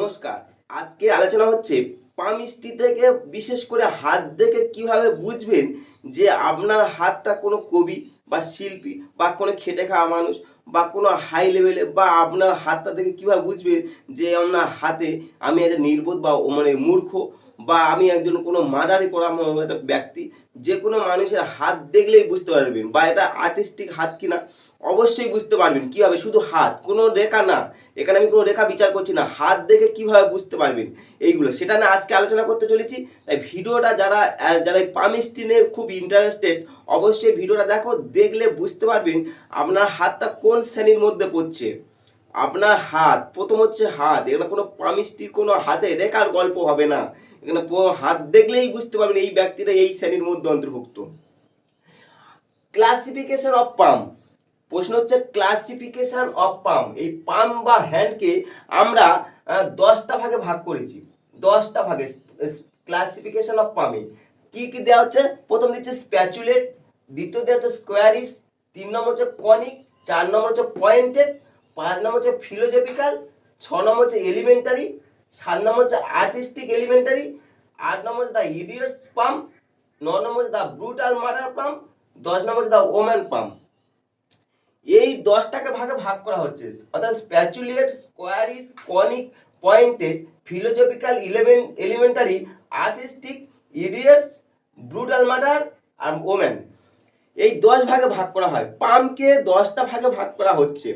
নমস্কার। আজকে আলোচনা হচ্ছে পাম স্টি থেকে বিশেষ করে হাত দেখে কিভাবে বুঝবেন যে আপনার হাতটা কোনো কবি বা শিল্পী বা কোনো খেটে খাওয়া মানুষ বা কোনো হাই লেভেলে, বা আপনার হাতটা দেখে কিভাবে বুঝবেন যে আপনার হাতে আমি একটা নির্বোধ বা মূর্খ, বা আমি একজন কোনো মার্ডারি করা একটা ব্যক্তি। যে কোনো মানুষের হাত দেখলেই বুঝতে পারবেন, বা এটা আর্টিস্টিক হাত কিনা অবশ্যই বুঝতে পারবেন। কিভাবে? শুধু হাত, কোনো রেখা না, এখানে আমি কোনো রেখা বিচার করছি না, হাত দেখে কিভাবে বুঝতে পারবেন এইগুলো, সেটা না আজকে আলোচনা করতে চলেছি। তাই ভিডিওটা যারা যারা এই পাম স্টিনে খুব ইন্টারেস্টেড, অবশ্যই ভিডিওটা দেখো, দেখলে বুঝতে পারবেন আপনার হাতটা কোন শ্রেণীর মধ্যে পড়ছে। আপনার হাত প্রথম হচ্ছে হাত, এখানে কোনো পাম স্টির কোনো হাতে রেখার গল্প হবে না, এখানে হাত দেখলেই বুঝতে পারবেন এই ব্যক্তিটা এই শ্রেণীর মধ্যে অন্তর্ভুক্ত। ক্লাসিফিকেশন অফ পাম, প্রশ্ন হচ্ছে ক্লাসিফিকেশন অফ পাম। এই পাম বা হ্যান্ডকে আমরা 10টা ভাগে ভাগ করেছি। 10টা ভাগে ক্লাসিফিকেশন অফ পামে কি কি দেওয়া হচ্ছে? প্রথম দিচ্ছে স্প্যাচুলেট, দ্বিতীয় দেওয়া হচ্ছে স্কোয়ারিস, 3 নম্বর হচ্ছে কনিক, 4 নম্বর হচ্ছে পয়েন্টেড, 5 নম্বর হচ্ছে ফিলোজফিক্যাল, 6 নম্বর হচ্ছে এলিমেন্টারি, 7 নম্বর হচ্ছে আর্টিস্টিক এলিমেন্টারি, 8 নম্বর হচ্ছে দ্য ইডিয়টস পাম, 9 নম্বর হচ্ছে দ্য ব্রুটাল মার্ডার পাম, 10 নম্বর হচ্ছে দ্য ওম্যান পাম। এই 10টাকে ভাগে ভাগ করা হচ্ছে, অর্থাৎ spatulate, squarish, conic, pointed, philosophical, elementary, artistic, idiots, brutal murder আর ওম্যান। এই 10 ভাগে ভাগ করা হয়। পামকে 10টা ভাগে ভাগ করা হচ্ছে,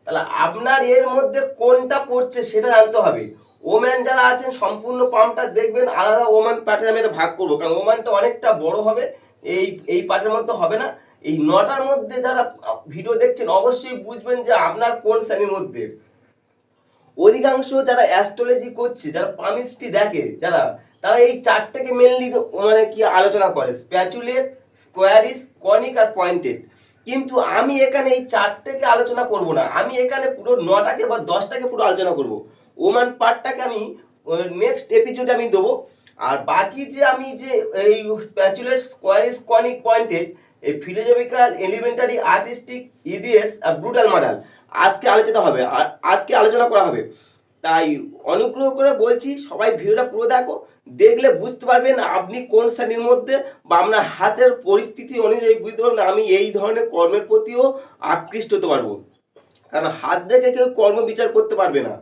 তাহলে আপনার এর মধ্যে কোনটা পড়ছে সেটা জানতে হবে। ওম্যান যারা আছেন সম্পূর্ণ পামটা দেখবেন, আলাদা ওম্যান পার্টে আমি এটা ভাগ করবো, কারণ ওম্যানটা অনেকটা বড় হবে, এই পার্টের মধ্যে হবে না। এই 9টার মধ্যে যারা ভিডিও দেখছেন অবশ্যই বুঝবেন যে আপনার কোন শ্রেণীর মধ্যে। অধিকাংশ যারা অ্যাস্ট্রোলজি করছে, যারা পামিস্ট্রি দেখে, তারা এই 4টাকে মেনলি কি আলোচনা করে, স্প্যাচুলেট, স্কোয়ারিস, কনিক আর পয়েন্টেড। কিন্তু আমি এখানে এই 4টাকে আলোচনা করব না, আমি এখানে পুরো 9টাকে বা 10টাকে পুরো আলোচনা করব। ওমান পার্টটাকে আমি নেক্সট এপিসোডে আমি দেবো। আর বাকি যে আমি যে এই স্প্যাচুলেট, স্কোয়ারিস, কনিক, পয়েন্টেড, এই ফিলোজফিক্যাল, এলিমেন্টারি, আর্টিস্টিক, ইডিএস আর ব্রুটাল মডেল আজকে আলোচনা হবে, আজকে আলোচনা করা হবে। তাই অনুগ্রহ করে বলছি সবাই ভিডিওটা পুরো দেখো, দেখলে বুঝতে পারবেন আপনি কোন শ্রেণীর মধ্যে, বা আপনার হাতের পরিস্থিতি অনুযায়ী বুঝতে পারবেন আমি এই ধরনের কর্মের প্রতিও আকৃষ্ট হতে পারবো। কারণ হাত দেখে কেউ কর্ম বিচার করতে পারবে না,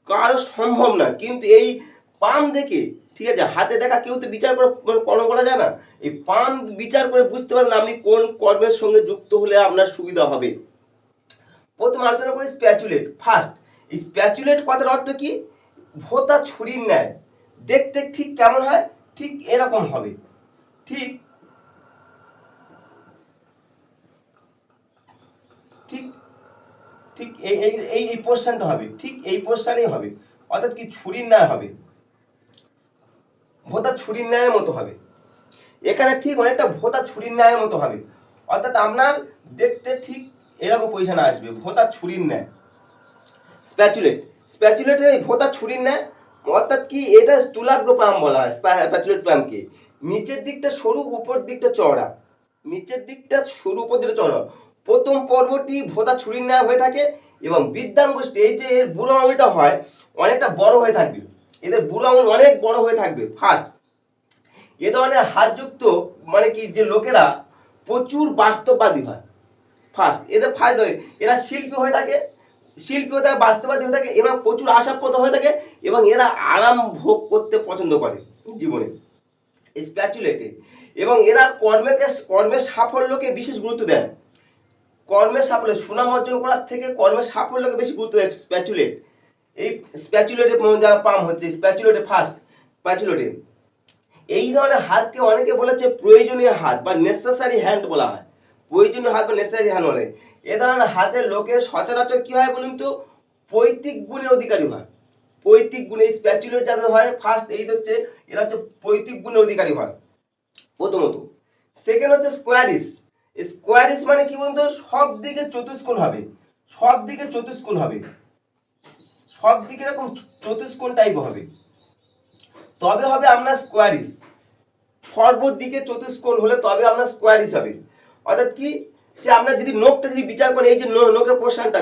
কারো সম্ভব না। কিন্তু এই পাম দেখে, ঠিক আছে, হাতে দেখা কেউ তো বিচার করে কর্ম করা যায় না, এই পাম বিচার করে বুঝতে পারবেন আপনি কোন কর্মের সঙ্গে যুক্ত হলে আপনার সুবিধা হবে। প্রথম আলোচনা করি স্প্যাচুলেট। ফার্স্ট, এই স্প্যাচুলেট কথার অর্থ কি? ভোঁতা ছুরির ন্যায় দেখতে। ঠিক কেমন হয়? ঠিক এরকম হবে, ঠিক ঠিক ঠিক এই এই এই পোর্শনটা হবে, ঠিক এই পোর্শনেই হবে, অর্থাৎ কি ছুরির ন্যায় হবে, ভোঁতা ছুরির ন্যায়ের মতো হবে। এখানে ঠিক অনেকটা ভোঁতা ছুরির ন্যায়ের মতো হবে, অর্থাৎ আপনার দেখতে ঠিক এরকম পজিশনে আসবে, ভোঁতা ছুরির ন্যায়। স্প্যাচুলেট, স্প্যাচুলেটের এই ভোঁতা ছুরির ন্যায়, অর্থাৎ কি এটা স্থূলাগ্র পাম বলা হয় স্প্যাচুলেট পামকে। নিচের দিকটা সরু, উপর দিকটা চওড়া, নিচের দিকটা সরু, উপর দিকটা চওড়া। প্রথম পর্বটি ভোঁতা ছুরির ন্যায় হয়ে থাকে, এবং বৃদ্ধাঙ্গুষ্ঠী, এই যে এর বুড়ো আঙুলটা হয় অনেকটা বড় হয়ে থাকবে, এদের বুড়ো আঙুল অনেক বড় হয়ে থাকবে। ফার্স্ট, এ ধরনের হাতযুক্ত কি যে লোকেরা প্রচুর বাস্তববাদী হয়। ফার্স্ট, এদের ফার্স্ট এরা শিল্পী হয়ে থাকে, শিল্পী হয়ে থাকে, বাস্তববাদী হয়ে থাকে, এরা প্রচুর আশাপ্রদ হয়ে থাকে, এবং এরা আরাম ভোগ করতে পছন্দ করে জীবনে, স্প্যাচুলেটে। এবং এরা কর্মের সাফল্যকে বিশেষ গুরুত্ব দেয়। কর্মের সাফল্য, সুনাম অর্জন করার থেকে কর্মের সাফল্যকে বেশি গুরুত্ব দেয় স্প্যাচুলেট। এই স্প্যাচুলেটে যারা পাম হচ্ছে স্প্যাচুলেটে, ফার্স্ট স্প্যাচুলেটে। এই ধরনের হাতকে অনেকে বলেছে প্রয়োজনীয় হাত বা নেসেসারি হ্যান্ড বলা হয়, প্রয়োজনীয় হাত বা নেসেসারি হ্যান্ড বলে। এ ধরনের হাতের লোকের সচরাচর কি হয় বলুন তো? পৈতৃক গুণের অধিকারী হয়। পৈতৃক গুণে স্প্যাচুলেট যাদের হয়, ফার্স্ট এই হচ্ছে এরা হচ্ছে পৈতৃক গুণের অধিকারী হয় প্রথমত। সেকেন্ড হচ্ছে স্কোয়ারিস। স্কোয়ারিস মানে কি বলুন তো? সব দিকে চতুষ্কোণ হবে, সব দিকে চতুষ্কোণ হবে, সব দিকে এরকম চতুষ্কোণ টাইপ হবে, তবে হবে আপনার স্কোয়ারিস। সর্বর দিকে চতুষ্কোণ হলে তবে আপনার স্কোয়ারিস হবে। অর্থাৎ কি, সে আপনার যদি নোকটা যদি বিচার করেন, এই যে নোকের পোর্শনটা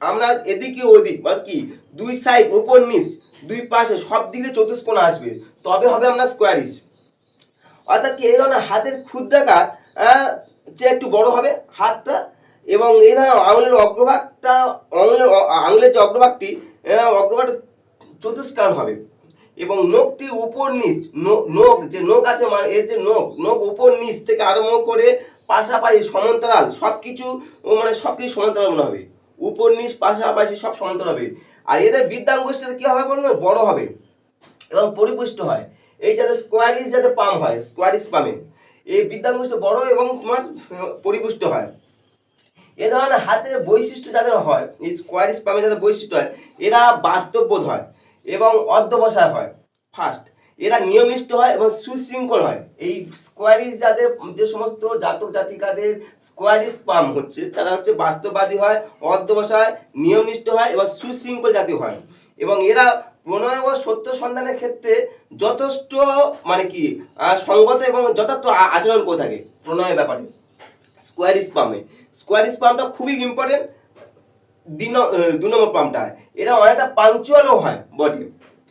আপনার এদিকে ওদিক, বা কি দুই সাইড উপর নিচ দুই পাশে সব দিকে চতুষ্কোণ আসবে, তবে হবে আপনার স্কোয়ারিশ। অর্থাৎ কি, এই ধরনের হাতের ক্ষুদ্রাকার চেয়ে একটু বড় হবে হাতটা, এবং এই ধরনের আঙুলের অগ্রভাগটা, আঙুলের যে অগ্রভাগটি, অগ্রভাগটা চতুষ্কার হবে, এবং নখটি উপর নিচ, নখ যে নখ আছে মানে এর যে নখ উপর নিচ থেকে আরম্ভ করে পাশাপাশি সমান্তরাল সবকিছু, মানে সবকিছু সমান্তরাল মনে হবে, উপর নিচ পাশাপাশি সব সমান্তরাল হবে। আর এদের বৃদ্ধাঙ্গুষ্ঠটা কি হবে বলুন, বড় হবে এবং পরিপুষ্ট হয়। এই যাতে স্কোয়ারিশ যাতে পাম হয়, স্কোয়ারিশ পামে এই বৃদ্ধাঙ্গুষ্ঠ বড় এবং তোমার পরিপুষ্ট হয়। এ ধরনের হাতের বৈশিষ্ট্য যাদের হয়, এই স্কোয়ারিশ পামে যাদের বৈশিষ্ট্য হয়, এরা বাস্তববোধ হয় এবং অধ্যবসায় হয়। ফার্স্ট, এরা নিয়মিষ্ট হয় এবং সুশৃঙ্খল হয়। এই স্কোয়ারিশ যাদের, যে সমস্ত জাতক জাতিকাদের স্কোয়ারিশ পাম হচ্ছে, তারা হচ্ছে বাস্তববাদী হয়, অধ্যবসায়, নিয়মনিষ্ঠ হয় এবং সুশৃঙ্খল জাতীয় হয়। এবং এরা প্রণয় ও সত্য সন্ধানের ক্ষেত্রে যথেষ্ট মানে কি সঙ্গত এবং যথার্থ আচরণ করে থাকে প্রণয়ের ব্যাপারে। স্কোয়ারিশ পামটা খুবই ইম্পর্টেন্ট। দু নম্বর পামটা এরা অনেকটা পাঞ্চুয়ালও হয় বটে,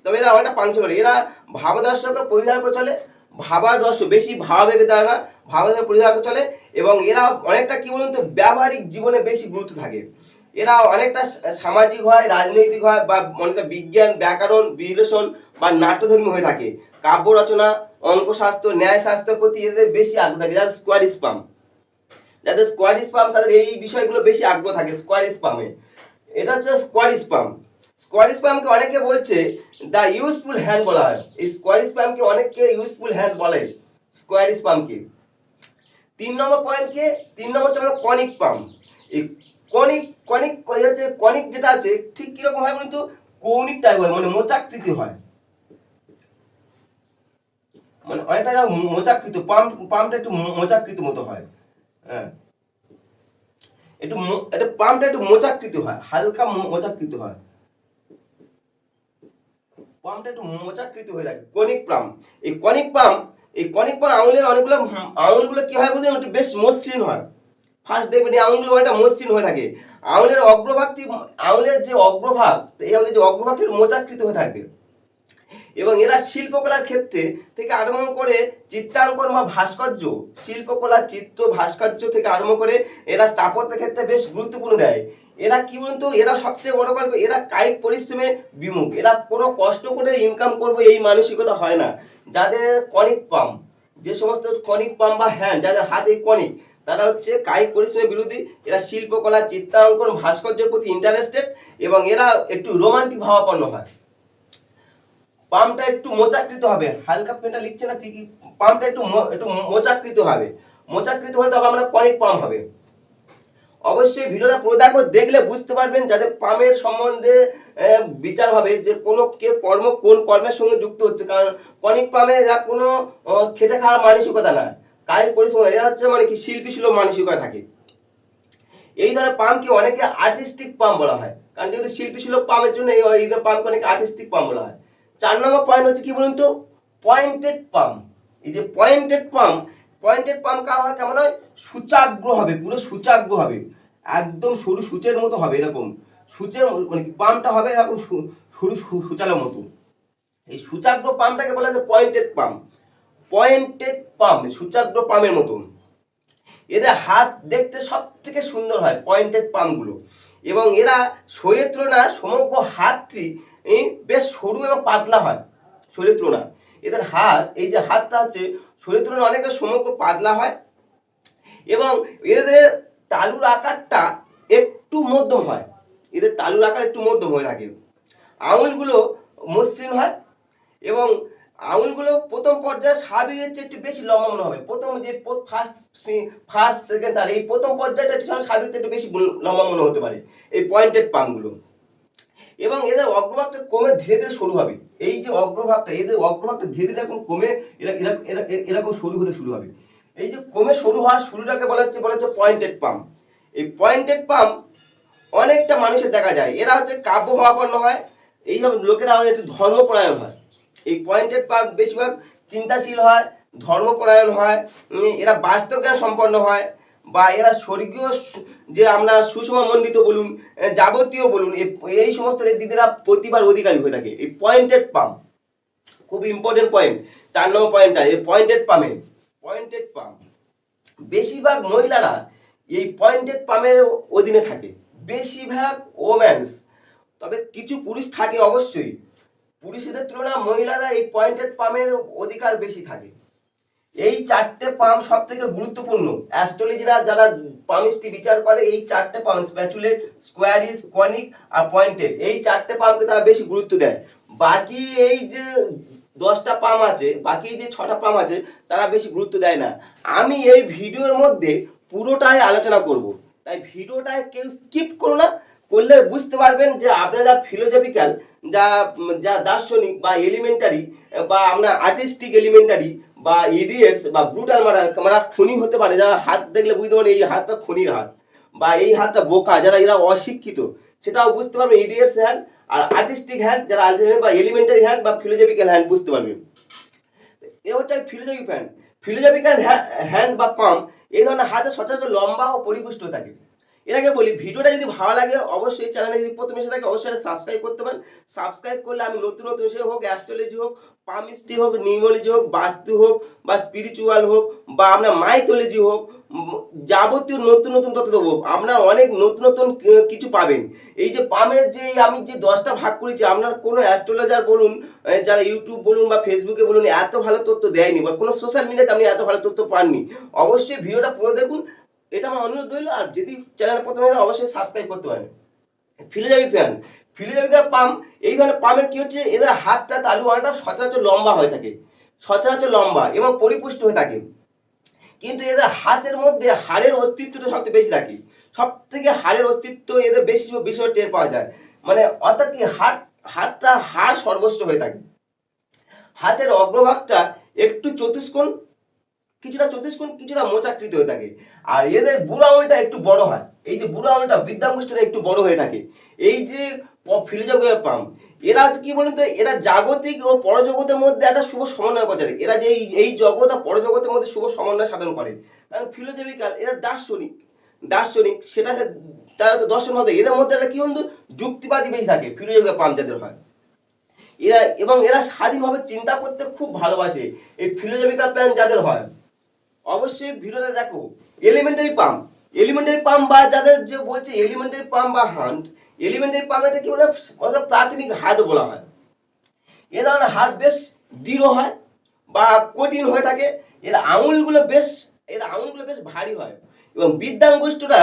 তবে এরা অনেকটা পাঞ্চুয়াল, এরা ভাবদর্শকে পরিহার করে চলে, ভাবাদর্শ বেশি ভাবাবেগে দ্বারা না, ভাবাদর্শ পরিহার করে চলে। এবং এরা অনেকটা কি বলুন তো, ব্যবহারিক জীবনে বেশি গুরুত্ব থাকে। এরা অনেকটা সামাজিক হয়, রাজনৈতিক হয়, বা অনেকটা বিজ্ঞান, ব্যাকরণ, বিশ্লেষণ বা নাট্যধর্মী হয়ে থাকে। কাব্য রচনা, অঙ্কশাস্ত্র, ন্যায়শাস্ত্রের প্রতি এদের বেশি আগ্রহ থাকে, যারা স্কোয়ারিশ পাম। যাদের স্কোয়ারিশ পাম তাদের এই বিষয়গুলো বেশি আগ্রহ থাকে স্কোয়ারিশ পামে। এটা হচ্ছে স্কোয়ারিশ পাম। স্কোয়ারিশ পামকে অনেকে বলছে দ্য ইউজফুল হ্যান্ড বলা হয়। এই স্কোয়ারিশ পামকে অনেকে ইউজফুল হ্যান্ড বলে স্কোয়ারিশ পামকে। 3 নম্বর পয়েন্টকে, 3 নম্বর হচ্ছে আমাদের কনিক পাম। এই কনিক যেটা আছে ঠিক কিরকম হয় কিন্তু কৌণিক টাইপ হয়, মানে মোচাকৃতি হয়, মানে অনেকটা মোচাকৃত, পামটা একটু মোচাকৃতি মতো হয়। হ্যাঁ, এটা পামটা একটু মোচাকৃত হয়, হালকা মোচাকৃত হয়, পামটা একটু মোচাকৃত হয়ে থাকে কনিক পাম। এই কনিক পাম আঙুলের অনেকগুলো আঙুলগুলো কি হয় বলতে একটু বেশ মসৃণ হয়। ফার্স্ট দেখবেন এই আঙুলগুলো অনেকটা মসৃণ হয়ে থাকে। আঙুলের অগ্রভাগটি, আঙুলের যে অগ্রভাগ, এই আমাদের যে অগ্রভাগটি মোচাকৃত হয়ে থাকবে। এবং এরা শিল্পকলার ক্ষেত্রে থেকে আরম্ভ করে চিত্রাঙ্কন বা ভাস্কর্য, শিল্পকলা, চিত্র, ভাস্কর্য থেকে আরম্ভ করে এরা স্থাপত্যের ক্ষেত্রে বেশ গুরুত্বপূর্ণ দেয়। এরা কি বলতো, এরা সবচেয়ে বড় গল্প, এরা কায়িক পরিশ্রমে বিমুখ, এরা কোনো কষ্ট করে ইনকাম করবো এই মানসিকতা হয় না। যাদের কনিক পাম, যে সমস্ত কনিক পাম বা হ্যান্ড, যাদের হাতে কনিক, তারা হচ্ছে কায়িক পরিশ্রমের বিরোধী। এরা শিল্পকলা, চিত্রাঙ্কন, ভাস্কর্যের প্রতি ইন্টারেস্টেড এবং এরা একটু রোমান্টিক ভাবাপন্ন হয়। পামটা একটু মোচাকৃত হবে, হালকা পেনটা লিখছে না ঠিকই, পামটা একটু মোচাকৃত হবে, মোচাকৃত হলে তবে আমরা কনিক পাম হবে। অবশ্যই ভিডিওটা পুরো দেখো, দেখলে বুঝতে পারবেন যাদের পামের সম্বন্ধে বিচার হবে যে কোনো কে কর্ম কোন কর্মের সঙ্গে যুক্ত হচ্ছে। কারণ কনিক পামে এরা কোনো খেটে খাওয়ার মানসিকতা না, কায়িক পরিশ্রম, এরা হচ্ছে মানে কি শিল্পী সুলভ মানসিকতা থাকে। এই ধরনের পামকে অনেকে আর্টিস্টিক পাম বলা হয়, কারণ যেহেতু শিল্পী সুলভ পামের জন্য এই পামকে অনেকে আর্টিস্টিক পাম বলা হয়। 4 নম্বর পয়েন্ট হচ্ছে কি বলুন তো, পয়েন্টেড পাম। এই যে পয়েন্টেড পাম কারা হয়, কেমন হয়, সূচাগ্র হবে, পুরো সূচাগ্র হবে, একদম সরু সূচের মতো হবে, এরকম সূচের মানে পামটা হবে এরকম সরু সূচালোর মতো। এই সূচাগ্র পামটাকে বলা হয় পয়েন্টেড পাম, সূচাগ্র পামের মতন। এদের হাত দেখতে সব থেকে সুন্দর হয় পয়েন্টেড পামগুলো, এবং এরা শরীরের তুলনায় সমগ্র হাতটি বেশ সরু এবং পাতলা হয় শরীরের তুলনায়। এদের হাত, এই যে হাতটা হচ্ছে শরীরের তুলনায় অনেকটা সমগ্র পাতলা হয়, এবং এদের তালুর আকারটা একটু মধ্যম হয়, এদের তালুর আকার একটু মধ্যম হয়ে থাকে। আঙুলগুলো মসৃণ হয়, এবং আঙুলগুলো প্রথম পর্যায়ে স্বাভাবিকের চেয়ে একটু বেশি লম্বা মনে হবে। প্রথম যে ফার্স্ট সেকেন্ড থার্ড, এই প্রথম পর্যায়টা একটু স্বাভাবিক একটু বেশি লম্বা মনে হতে পারে এই পয়েন্টেড পামগুলো। এবং এদের অগ্রভাগটা কমে ধীরে ধীরে সরু হবে। এই যে অগ্রভাগটা, এদের অগ্রভাগটা ধীরে ধীরে এখন কমে এরকম সরু হতে শুরু হবে। এই যে কমে সরু হওয়ার শুরুটাকে বলা হচ্ছে পয়েন্টেড পাম। এই পয়েন্টেড পাম অনেকটা মানুষের দেখা যায়, এরা হচ্ছে কাব্য ভাবাপন্ন হয়, এইসব লোকেরা একটু ধর্মপরায়ণ হয়। এই পয়েন্টেড পাম বেশিরভাগ চিন্তাশীল হয়, ধর্মপরায়ণ হয়, এরা বাস্তব জ্ঞান সম্পন্ন হয়, বা এরা স্বর্গীয় যে আমরা সুষমা মণ্ডিত বলুন, যাবতীয় বলুন, এই সমস্ত দিদিরা প্রতিভার অধিকারী হয়ে থাকে। এই পয়েন্টেড পাম্প খুব ইম্পর্টেন্ট পয়েন্ট, 4 নম্বর পয়েন্টটা এই পয়েন্টেড পাম্প বেশিরভাগ মহিলারা এই পয়েন্টেড পাম্পের অধীনে থাকে, বেশিরভাগ ওমেন্স, তবে কিছু পুরুষ থাকে অবশ্যই, পুরুষদের তুলনায় মহিলারা এই পয়েন্টেড পাম্পের অধিকার বেশি থাকে। এই 4টে পাম্প সব থেকে গুরুত্বপূর্ণ, অ্যাস্ট্রোলজিরা যারা পাম্পটি বিচার করে এই 4টে পাম্প স্প্যাচুলেট, স্কোয়ারিস, কনিক আর পয়েন্টেড, এই 4টে পাম্পকে তারা বেশি গুরুত্ব দেয়। বাকি এই যে 10টা পাম্প আছে, বাকি যে 6টা পাম্প আছে তারা বেশি গুরুত্ব দেয় না। আমি এই ভিডিওর মধ্যে পুরোটাই আলোচনা করব, তাই ভিডিওটায় কেউ স্কিপ করো না, করলে বুঝতে পারবেন যে আপনারা ফিলোজফিক্যাল, যা যা দার্শনিক বা এলিমেন্টারি বা আপনার আর্টিস্টিক এলিমেন্টারি বা ইডিয়েটস বা ব্রুটাল মারা খুনি হতে পারে, যারা হাত দেখলে বুঝতে পারেন এই হাতটা খুনির হাত, বা এই হাতটা বোকা, যারা এরা অশিক্ষিত সেটাও বুঝতে পারবেন ইডিয়েটস হ্যান্ড, আর আর্টিস্টিক হ্যান্ড যারা বা এলিমেন্টারি হ্যান্ড বা ফিলোজফিক্যাল হ্যান্ড বুঝতে পারবেন। এ হচ্ছে ফিলোজফিক্যাল হ্যান্ড বা পাম্প। এই ধরনের হাতে সচরাচর লম্বা ও পরিপুষ্ট থাকে। এর আগে বলি, ভিডিওটা যদি ভালো লাগে অবশ্যই চ্যানেলে যদি প্রথম এসে থাকে অবশ্যই সাবস্ক্রাইব করতে পারেন। সাবস্ক্রাইব করলে আমি নতুন নতুন বিষয় হোক, অ্যাস্ট্রোলজি হোক, পামিস্ট্রি হোক, নিউমোলজি হোক, বাস্তু হোক বা স্পিরিচুয়াল হোক বা আপনার মাইথোলজি হোক, যাবতীয় নতুন নতুন তথ্য দেবো। আপনার অনেক নতুন নতুন কিছু পাবেন। এই যে পামের যে আমি যে 10টা ভাগ করেছি, আপনার কোনো অ্যাস্ট্রোলজার বলুন, যারা ইউটিউব বলুন বা ফেসবুকে বলুন এত ভালো তথ্য দেয়নি, বা কোনো সোশ্যাল মিডিয়াতে আপনি এত ভালো তথ্য পাননি। অবশ্যই ভিডিওটা পুরো দেখুন, এটা আমার অনুরোধ রইল। আর যদি চ্যানেল প্রথমে অবশ্যই সাবস্ক্রাইব করতে পারেন। ফিলোজফিক্যাল পাম্প, এই ধরনের পাম্পের কি হচ্ছে, এদের হাতটা তালু আনাটা সচরাচর লম্বা হয়ে থাকে, সচরাচর লম্বা এবং পরিপুষ্ট হয়ে থাকে। কিন্তু এদের হাতের মধ্যে হাড়ের অস্তিত্বটা সবচেয়ে বেশি থাকে, সব থেকে হাড়ের অস্তিত্ব এদের বেশি বেশি টের পাওয়া যায়। মানে অর্থাৎ কি হাতটা হাড় সর্বস্ব হয়ে থাকে। হাতের অগ্রভাগটা একটু চতুষ্কোণ, কিছুটা মোচাকৃতি হয়ে থাকে। আর এদের বুড়ো আঙুলটা একটু বড় হয়, এই যে বুড়ো আঙুলটা বৃদ্ধাঙ্গুষ্ঠটা একটু বড় হয়ে থাকে। এই যে ফিলোজফিক্যাল পাম্প, এরা কি বলুন তো, এরা জাগতিক ও পরজগতের মধ্যে একটা শুভ সমন্বয় করে। এরা যে এই জগৎ আর পরজগতের মধ্যে শুভ সমন্বয় সাধন করে। কারণ ফিলোজফিক্যাল এরা দার্শনিক সেটা তারা তো দর্শন হবে, এদের মধ্যে একটা কি বলুন, যুক্তিবাদী বেশি থাকে ফিলোজফিক্যাল পাম্প যাদের হয়। এরা স্বাধীনভাবে চিন্তা করতে খুব ভালোবাসে, এই ফিলোজফিক্যাল প্ল্যান যাদের হয়। অবশ্যই ভিডিওটা দেখো। এলিমেন্টারি পাম্প বা যাদের যে বলছে এলিমেন্টারি পাম্প বা হান্ট, এলিমেন্টারি পাম্প এটা কি বলে, প্রাথমিক হাত বলা হয়। এ ধরনের হাত বেশ দৃঢ় হয় বা কঠিন হয়ে থাকে। এর আঙুলগুলো বেশ ভারী হয় এবং বৃদ্ধাঙ্গুষ্ঠটা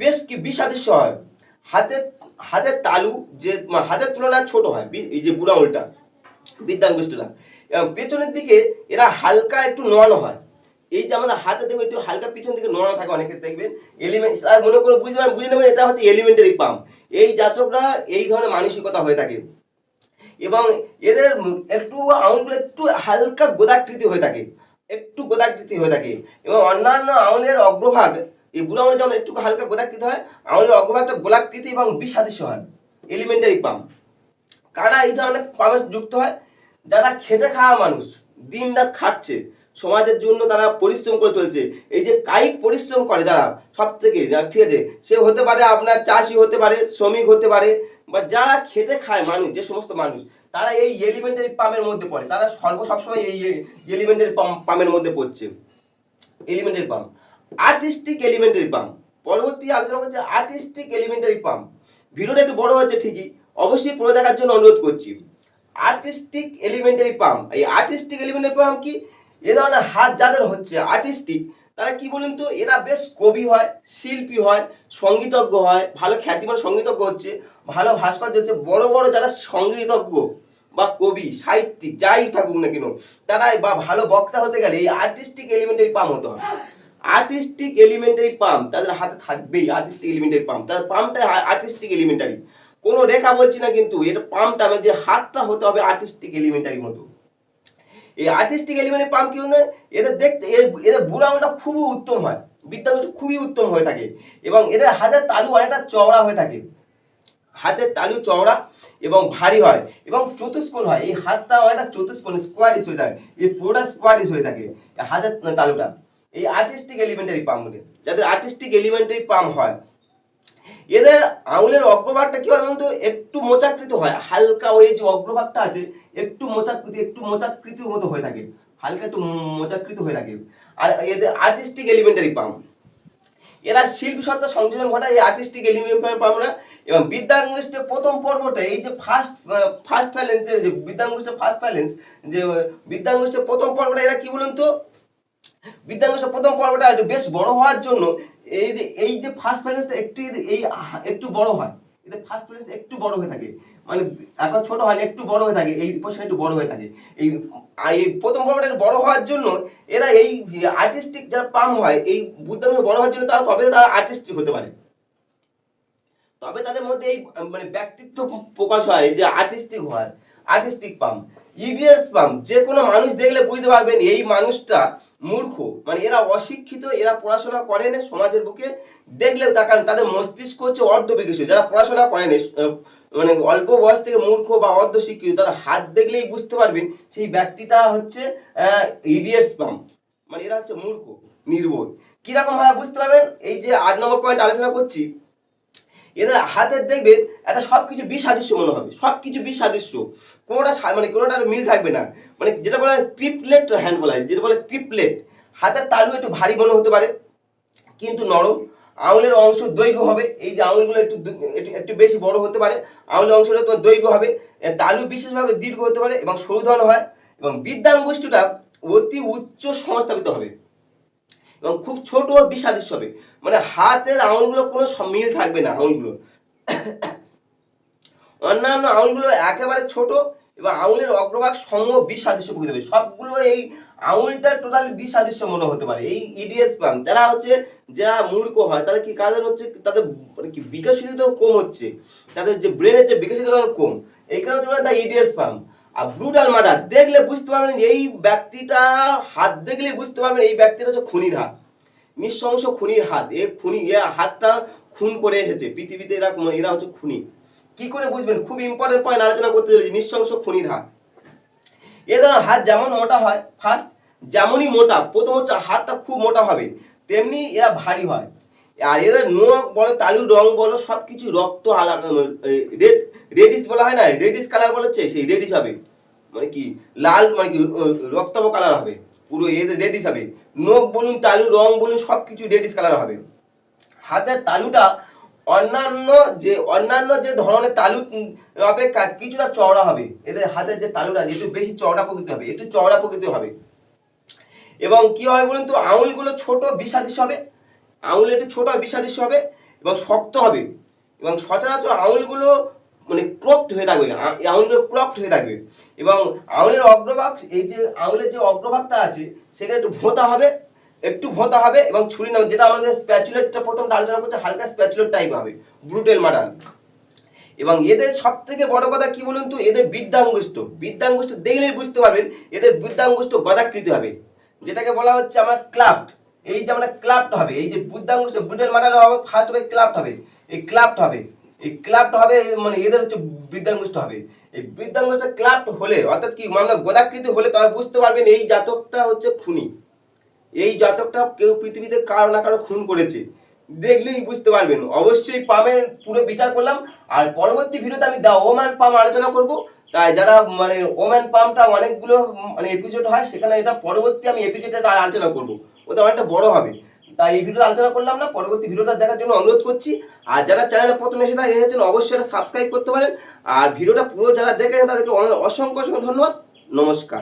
বেশ কি বিষাদৃশ্য হয়। হাতের তালু যে হাতের তুলনায় ছোট হয়, এই যে বুড়ো আঙুলটা, বৃদ্ধাঙ্গুষ্ঠটা, এবং পেছনের দিকে এরা হালকা একটু নোয়ানো হয়। এই যে আমাদের হাতে দেখবে একটু হালকা পিছন দিকে নোড়া থাকে অনেকের দেখবেন, এলিমেন্ট মনে করে বুঝে নেবেন এটা হচ্ছে এলিমেন্টারি পাম্প। এই জাতকরা এই ধরনের মানসিকতা হয়ে থাকে এবং এদের একটু আঙুলগুলো একটু হালকা গোদাকৃতি হয়ে থাকে, এবং অন্যান্য আঙুলের অগ্রভাগ, এই বুড়ো আঙুলে যেমন একটু হালকা গোদাকৃতি হয়, আঙুলের অগ্রভাগটা গোলাকৃতি এবং বিষাদৃশ্য হয়। এলিমেন্টারি পাম্প কারা এই ধরনের পাম্পে যুক্ত হয়? যারা খেটে খাওয়া মানুষ, দিন রাত খাটছে, সমাজের জন্য তারা পরিশ্রম করে চলছে। এই যে কায়িক পরিশ্রম করে যারা, সব থেকে ঠিক আছে, সে হতে পারে আপনার চাষি হতে পারে, শ্রমিক হতে পারে, বা যারা খেটে খায় মানুষ, যে সমস্ত মানুষ, তারা এই এলিমেন্টারি পাম্পের মধ্যে পড়ে। তারা সবসময় এই এলিমেন্টারি পাম্পের মধ্যে পড়ছে। Elementary pump, artistic elementary pump. পরবর্তী আলোচনা করছে আর্টিস্টিক এলিমেন্টারি পাম্প। ভিডিওটা একটু বড় হচ্ছে ঠিকই, অবশ্যই পুরো দেখার জন্য অনুরোধ করছি। আর্টিস্টিক এলিমেন্টারি পাম্প, এই আর্টিস্টিক এলিমেন্টারি পাম্প কি, এ ধরনের হাত যাদের হচ্ছে আর্টিস্টিক, তারা কি বলুন তো, এরা বেশ কবি হয়, শিল্পী হয়, সঙ্গীতজ্ঞ হয়, ভালো খ্যাতিমান সঙ্গীতজ্ঞ হচ্ছে, ভালো ভাস্কর্য হচ্ছে। বড় বড় যারা সঙ্গীতজ্ঞ বা কবি সাহিত্যিক যাই থাকুক না কেন, তারা বা ভালো বক্তা হতে গেলে এই আর্টিস্টিক এলিমেন্টারি পাম্প হতে হবে। আর্টিস্টিক এলিমেন্টারি পাম্প তাদের হাতে থাকবেই। আর্টিস্টিক এলিমেন্টারি পাম্প, তাদের পাম্পটা আর্টিস্টিক এলিমেন্টারি, কোনো রেখা বলছি না, কিন্তু এটা পাম্পটা যে হাতটা হতে হবে আর্টিস্টিক এলিমেন্টারি মতো। এই আর্টিস্টিক এলিমেন্টারি পাম্প কি বলতে, এদের দেখতে এদের বুড়ো আঙুলটা খুবই উত্তম হয়, বিদ্যাঙ্গুষ্ঠ খুবই উত্তম হয়ে থাকে, এবং এদের হাতের তালু অনেকটা চওড়া হয়ে থাকে, হাতের তালু চওড়া এবং ভারী হয় এবং চতুষ্কোণ হয়। এই হাতটা অনেকটা চতুষ্কোণ, স্কোয়ারিশ হয়ে থাকে, এই পুরোটা স্কোয়ারিশ হয়ে থাকে হাতের তালুটা। এই আর্টিস্টিক এলিমেন্টারি পাম্প বলে। যাদের আর্টিস্টিক এলিমেন্টারি পাম্প হয় এদের আঙুলের অগ্রভাগটা কি হয় বলতো একটু মোচাকৃত হয়, হালকা ওই যে অগ্রভাগটা আছে একটু মোচাকৃতির মতো হয়ে থাকে, হালকা একটু মোচাকৃত হয়ে থাকে। আর এদের আর্টিস্টিক এলিমেন্টারি পাম্প, এরা শিল্পী সত্তা সংযোজন ঘটায় এই আর্টিস্টিক এলিমেন্টারি পাম্পরা। এবং বিদ্যাঙ্গুষ্ঠের প্রথম পর্বটা এই যে ফার্স্ট ফ্যালেন্স, যে বিদ্যাঙ্গুষ্ঠের ফার্স্ট ফ্যালেন্স, যে বিদ্যাঙ্গুষ্ঠের প্রথম পর্বটা এরা কি বলুন তো, বিদ্যাঙ্গুষ্ঠের প্রথম পর্বটা একটু বেশ বড় হওয়ার জন্য এই যে ফার্স্ট ফ্যালেন্সটা একটু বড় হয়, এদের ফার্স্ট ফ্যালেন্স একটু বড় হয়ে থাকে, মানে এখন ছোট হয় না, একটু বড় হয়ে থাকে, এই পোর্শন একটু বড় হয়ে থাকে। এই প্রথম পর্বটা বড় হওয়ার জন্য এরা এই আর্টিস্টিক যারা পাম্প হয় এই বিদ্যাঙ্গুষ্ঠ বড় হওয়ার জন্য তারা আর্টিস্টিক হতে পারে, তবে তাদের মধ্যে এই মানে ব্যক্তিত্ব প্রকাশ হয় যে আর্টিস্টিক হয়, আর্টিস্টিক পাম্প। ইডিয়টস পাম্প, যে কোনো মানুষ দেখলে বুঝতে পারবেন এই মানুষটা মূর্খ, মানে এরা অশিক্ষিত, এরা পড়াশোনা করেনি সমাজের বুকে, দেখলেও তাদের মস্তিষ্ক হচ্ছে অর্ধ বিকশিত, যারা পড়াশোনা করেনি মানে অল্প বয়স থেকে মূর্খ বা অর্ধ শিক্ষিত, তারা হাত দেখলেই বুঝতে পারবেন সেই ব্যক্তিটা হচ্ছে ইডিয়টস পাম্প, মানে এরা হচ্ছে মূর্খ নির্বোধ। কিরকম ভাবে বুঝতে পারবেন, এই যে 8 নম্বর পয়েন্ট আলোচনা করছি, এদের হাতের দেখবেন একটা সবকিছু বিসাদৃশ্য মনে হবে, সবকিছু বিসাদৃশ্য, কোনোটার মিল থাকবে না, মানে যেটা বলে ট্রিপলেট হ্যান্ড বলা হয়, যেটা বলে ট্রিপলেট। হাতের তালু একটু ভারী মনে হতে পারে কিন্তু নরম, আঙুলের অংশ দৈর্ঘ্য হবে, এই যে আঙুলগুলো একটু বেশি বড় হতে পারে, আঙুলের অংশটা তোমার দৈর্ঘ্য হবে, তালু বিশেষভাবে দীর্ঘ হতে পারে এবং সরু ধরনের হয়, এবং বৃদ্ধাঙ্গুষ্ঠটা অতি উচ্চ সংস্থাপিত হবে এবং খুব ছোট ও বিসাদৃশ্য হবে, মানে হাতের আঙুলগুলো কোনো মিল থাকবে না, আঙুলগুলো অন্যান্য আঙুলগুলো একেবারে ছোট এবং আঙুলের অগ্রভাগ সম বিসাদৃশ্য প্রকৃতি হবে, সবগুলো এই আঙুলটা টোটাল বিসাদৃশ্য মনে হতে পারে। এই ইডিয়টস পাম্প যারা হচ্ছে যারা মূর্খ হয় তাদের কি কারণ হচ্ছে, তাদের মানে কি বিকশিত কম হচ্ছে, তাদের যে ব্রেনের যে বিকশিত কম, এই কারণে হচ্ছে দ্য ইডিয়টস পাম্প। আর ব্রুটাল মার্ডার, দেখলে বুঝতে পারবেন এই ব্যক্তিটা, হাত দেখলে বুঝতে পারবেন এই ব্যক্তিটা হচ্ছে খুনির হাত, নৃশংস খুনির হাত, হাতটা খুন করে এসেছে পৃথিবীতে, এরা হচ্ছে খুনি। কি করে বুঝবেন, খুব ইম্পর্টেন্ট পয়েন্ট আলোচনা করতে চলেছি, নৃশংস খুনির হাত। এদের হাত যেমন মোটা হয়, ফার্স্ট যেমনই মোটা, প্রথম হচ্ছে হাতটা খুব মোটা হবে, তেমনি এরা ভারী হয়। আর এদের নখ বলো, তালুর রং বলো, সবকিছু রক্ত আলাদা, রেডিশ বলা হয় না, রেডিশ কালার বলেছে, সেই রেডিশ হবে, মানে কি লাল, মানে কি রক্তাভ কালার হবে, পুরো এদের রেডিশ হবে, নখ বলুন তালু রং বলুন সবকিছু রেডিশ কালার হবে। হাতের তালুটা অন্যান্য যে ধরনের তালু অপেক্ষা কিছুটা চওড়া হবে, এদের হাতের যে তালুটা একটু বেশি চওড়া প্রকৃতি হবে, একটু চওড়া প্রকৃতি হবে। এবং কি হয় বলুন তো, আঙুলগুলো ছোট বিসাদৃশ্য হবে, আঙুল একটু ছোট বিসাদৃশ্য হবে এবং শক্ত হবে, এবং সচরাচর আঙুলগুলো মানে ক্রপড হয়ে থাকবে, আঙুলগুলো ক্রপড হয়ে থাকবে। এবং আঙুলের অগ্রভাগ, এই যে আঙুলের যে অগ্রভাগটা আছে সেটা একটু ভোঁতা হবে এবং ছুরি নামে, যেটা আমাদের স্প্যাচুলেটটা প্রথম আলোচনা করছে, হালকা স্প্যাচুলেট টাইপ হবে, ব্রুটেল মার্ডার। এবং এদের সব থেকে বড় কথা কি বলুন তো, এদের বৃদ্ধাঙ্গুষ্ঠ দেখলেই বুঝতে পারবেন এদের বৃদ্ধাঙ্গুষ্ঠ গদাকৃতি হবে, যেটাকে বলা হচ্ছে আমার ক্লাফট। এই যে আমরা ক্লাফট হবে, এই যে বৃদ্ধাঙ্গুষ্ঠ ব্রুটেল মার্ডার হবে, ফার্স্ট হবে ক্লাফট হবে, এই ক্লাফট হবে, মানে এদের হচ্ছে বৃদ্ধাঙ্গুষ্ঠ হবে। এই বৃদ্ধাঙ্গুষ্ঠ ক্লাফট হলে, অর্থাৎ কি মানে গদাকৃতি হলে, তবে বুঝতে পারবেন এই জাতকটা হচ্ছে খুনি, এই জাতকটা কেউ পৃথিবীতে কারো না কারো খুন করেছে, দেখলেই বুঝতে পারবেন। অবশ্যই পামের পুরো বিচার করলাম, আর পরবর্তী ভিডিওতে আমি দা ওম্যান পাম আলোচনা করব, তাই যারা মানে ওম্যান পামটা অনেকগুলো মানে এপিসোড হয়, সেখানে এটা পরবর্তী আমি এপিসোডে আলোচনা করব, ওটা অনেকটা বড় হবে, তাই এই ভিডিওতে আলোচনা করলাম না, পরবর্তী ভিডিওটা দেখার জন্য অনুরোধ করছি। আর যারা চ্যানেলে প্রথমে এসেছেন অবশ্যই এটা সাবস্ক্রাইব করতে পারেন, আর ভিডিওটা পুরো যারা দেখেছেন তাদেরকে অসংখ্য ধন্যবাদ। নমস্কার।